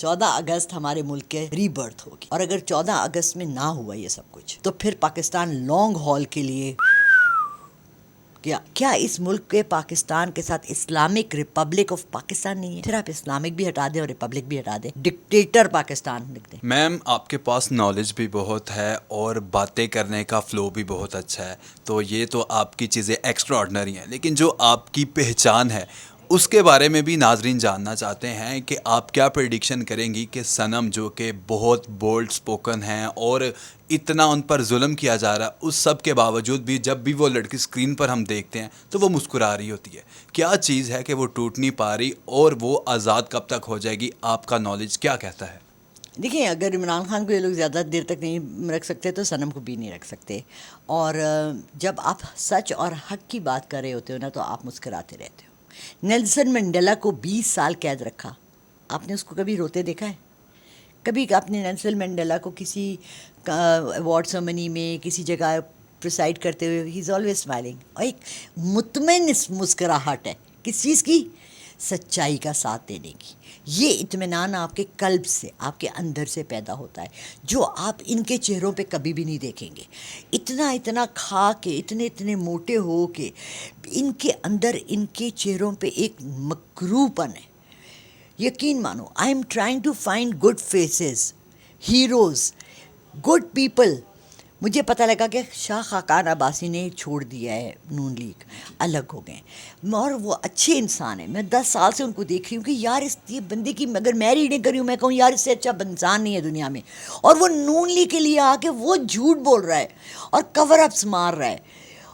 14 اگست ہمارے ملک کے ری برتھ ہوگی، اور اگر 14 اگست میں نہ ہوا یہ سب کچھ تو پھر پاکستان لانگ ہال کے لیے کیا اس ملک کے پاکستان کے ساتھ اسلامک ریپبلک آف پاکستان نہیں ہے؟ پھر آپ اسلامک بھی ہٹا دیں اور ریپبلک بھی ہٹا دیں، ڈکٹیٹر پاکستان لکھ دیں۔ میم آپ کے پاس نالج بھی بہت ہے اور باتیں کرنے کا فلو بھی بہت اچھا ہے، تو یہ تو آپ کی چیزیں ایکسٹرا آرڈنری ہیں، لیکن جو آپ کی پہچان ہے اس کے بارے میں بھی ناظرین جاننا چاہتے ہیں کہ آپ کیا پریڈکشن کریں گی کہ صنم جو کہ بہت بولڈ سپوکن ہیں اور اتنا ان پر ظلم کیا جا رہا ہے، اس سب کے باوجود بھی جب بھی وہ لڑکی اسکرین پر ہم دیکھتے ہیں تو وہ مسکرا رہی ہوتی ہے، کیا چیز ہے کہ وہ ٹوٹ نہیں پا رہی اور وہ آزاد کب تک ہو جائے گی؟ آپ کا نالج کیا کہتا ہے؟ دیکھیں، اگر عمران خان کو یہ لوگ زیادہ دیر تک نہیں رکھ سکتے تو صنم کو بھی نہیں رکھ سکتے، اور جب آپ سچ اور حق کی بات کر رہے ہوتے ہو نا تو آپ مسکراتے رہتے ہو۔ نیلسن منڈیلا کو 20 سال قید رکھا، آپ نے اس کو کبھی روتے دیکھا ہے؟ کبھی آپ نے نیلسن منڈیلا کو کسی ایوارڈ سرمنی میں کسی جگہ پرسائڈ کرتے ہوئے، ہی از آلویز اسمائلنگ، اور ایک مطمئن مسکراہٹ ہے، کس چیز کی؟ سچائی کا ساتھ دینے کی۔ یہ اطمینان آپ کے قلب سے، آپ کے اندر سے پیدا ہوتا ہے، جو آپ ان کے چہروں پہ کبھی بھی نہیں دیکھیں گے۔ اتنا کھا کے، اتنے موٹے ہو کے، ان کے اندر، ان کے چہروں پہ ایک مکروہ پن ہے۔ یقین مانو، I'm trying to find good faces, heroes, good people. مجھے پتہ لگا کہ شاہ خاقان عباسی نے چھوڑ دیا ہے نون لیگ، الگ ہو گئے، اور وہ اچھے انسان ہیں۔ میں 10 سال سے ان کو دیکھ رہی ہوں کہ یار یہ بندے کی اگر میں ریڈنگ کری ہوں، میں کہوں یار اس سے اچھا انسان نہیں ہے دنیا میں، اور وہ نون لیگ کے لیے آ کے وہ جھوٹ بول رہا ہے اور کور اپس مار رہا ہے،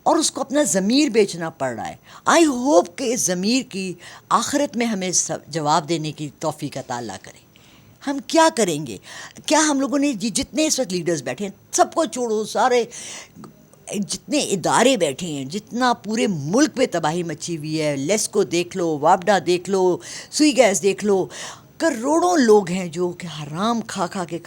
اور اس کو اپنا ضمیر بیچنا پڑ رہا ہے۔ آئی ہوپ کہ اس ضمیر کی آخرت میں ہمیں جواب دینے کی توفیق عطا اللہ کرے۔ ہم کیا کریں گے؟ کیا ہم لوگوں نے جتنے اس وقت لیڈرز بیٹھے ہیں، سب کو چھوڑو، سارے جتنے ادارے بیٹھے ہیں، جتنا پورے ملک پہ تباہی مچی ہوئی ہے، لیس کو دیکھ لو، وابڈا دیکھ لو، سوئی گیس دیکھ لو، کروڑوں لوگ ہیں جو کہ حرام کھا کے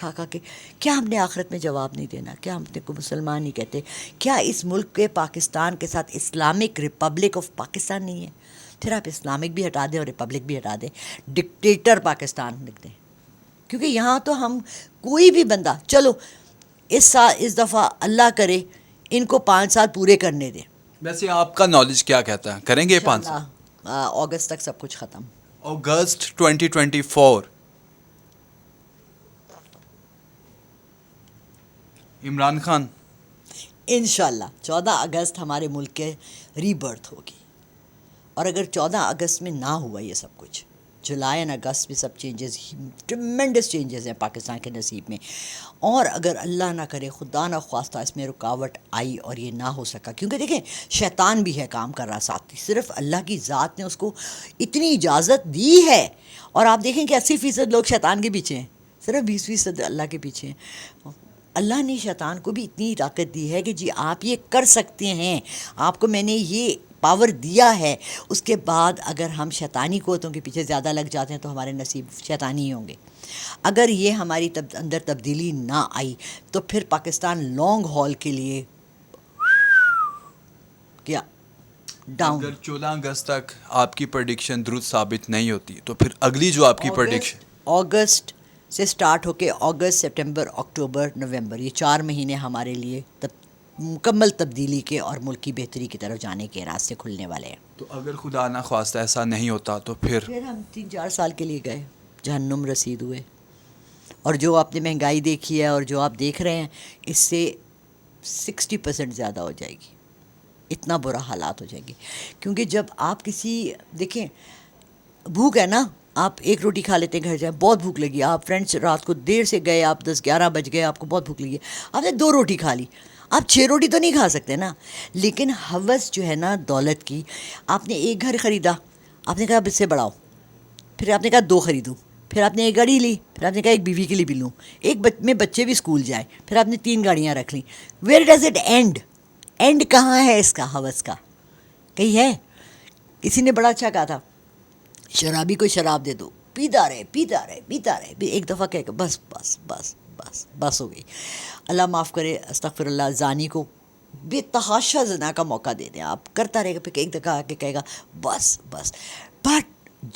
کیا ہم نے آخرت میں جواب نہیں دینا؟ کیا ہم نے کو مسلمان نہیں کہتے؟ کیا اس ملک کے پاکستان کے ساتھ اسلامک ریپبلک آف پاکستان نہیں ہے؟ پھر آپ اسلامک بھی ہٹا دیں اور ریپبلک بھی ہٹا دیں، ڈکٹیٹر پاکستان لکھ دیں، کیونکہ یہاں تو ہم کوئی بھی بندہ، چلو اس دفعہ اللہ کرے ان کو 5 سال پورے کرنے دیں۔ ویسے آپ کا نالج کیا کہتا ہے، کریں گے 5 سال؟ اگست تک سب کچھ ختم۔ اگست 2024 عمران خان؟ انشاءاللہ 14 اگست ہمارے ملک کے ری برتھ ہوگی، اور اگر 14 اگست میں نہ ہوا یہ سب کچھ، جولائی اور اگست میں سب چینجز، ٹریمنڈس چینجز ہیں پاکستان کے نصیب میں، اور اگر اللہ نہ کرے، خدا نہ خواستہ اس میں رکاوٹ آئی اور یہ نہ ہو سکا، کیونکہ دیکھیں شیطان بھی ہے کام کر رہا ساتھ، صرف اللہ کی ذات نے اس کو اتنی اجازت دی ہے، اور آپ دیکھیں کہ 80% لوگ شیطان کے پیچھے ہیں، صرف 20% اللہ کے پیچھے ہیں۔ اللہ نے شیطان کو بھی اتنی طاقت دی ہے کہ جی آپ یہ کر سکتے ہیں، آپ کو میں نے یہ پاور دیا ہے، اس کے بعد اگر ہم شیطانی قوتوں کے پیچھے زیادہ لگ جاتے ہیں تو ہمارے نصیب شیطانی ہی ہوں گے۔ اگر یہ ہماری اندر تبدیلی نہ آئی تو پھر پاکستان لانگ ہال کے لیے کیا ڈاؤن۔ اگر 14 اگست تک آپ کی پریڈکشن درست ثابت نہیں ہوتی تو پھر اگلی جو آپ کی پریڈکشن اگست سے سٹارٹ ہو کے اگست، سپٹمبر، اکتوبر، نومبر، یہ 4 مہینے ہمارے لیے مکمل تبدیلی کے اور ملک کی بہتری کی طرف جانے کے راستے کھلنے والے ہیں۔ تو اگر خدا نہ خواستہ ایسا نہیں ہوتا تو پھر ہم 3-4 سال کے لیے گئے، جہنم رسید ہوئے، اور جو آپ نے مہنگائی دیکھی ہے اور جو آپ دیکھ رہے ہیں اس سے 60% زیادہ ہو جائے گی، اتنا برا حالات ہو جائیں گے۔ کیونکہ جب آپ دیکھیں بھوک ہے نا، آپ ایک روٹی کھا لیتے ہیں گھر جائیں، بہت بھوک لگی، آپ فرینڈس رات کو دیر سے گئے، آپ 10-11 بج گئے، آپ کو بہت بھوک لگی، آپ نے 2 روٹی کھا لی، آپ 6 روٹی تو نہیں کھا سکتے نا۔ لیکن ہوس جو ہے نا دولت کی، آپ نے ایک گھر خریدا، آپ نے کہا اب اس سے بڑھاؤ، پھر آپ نے کہا 2 خریدوں، پھر آپ نے ایک گاڑی لی، پھر آپ نے کہا ایک بیوی کے لیے بھی لوں، ایک میں بچے بھی اسکول جائیں، پھر آپ نے 3 گاڑیاں رکھ لیں۔ ویئر ڈز اٹ اینڈ کہاں ہے اس کا ہوس کا؟ کہیں ہے؟ کسی نے بڑا اچھا کہا تھا، شرابی کو شراب دے دو، پیتا رہے، ایک دفعہ کہے کہ بس ہو گئی۔ اللہ معاف کرے، استغفر اللہ، زانی کو بے تحاشا زنا کا موقع دے دیں، آپ کرتا رہے گا، پھر ایک دفعہ آ کے کہے گا بس۔ بٹ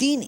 3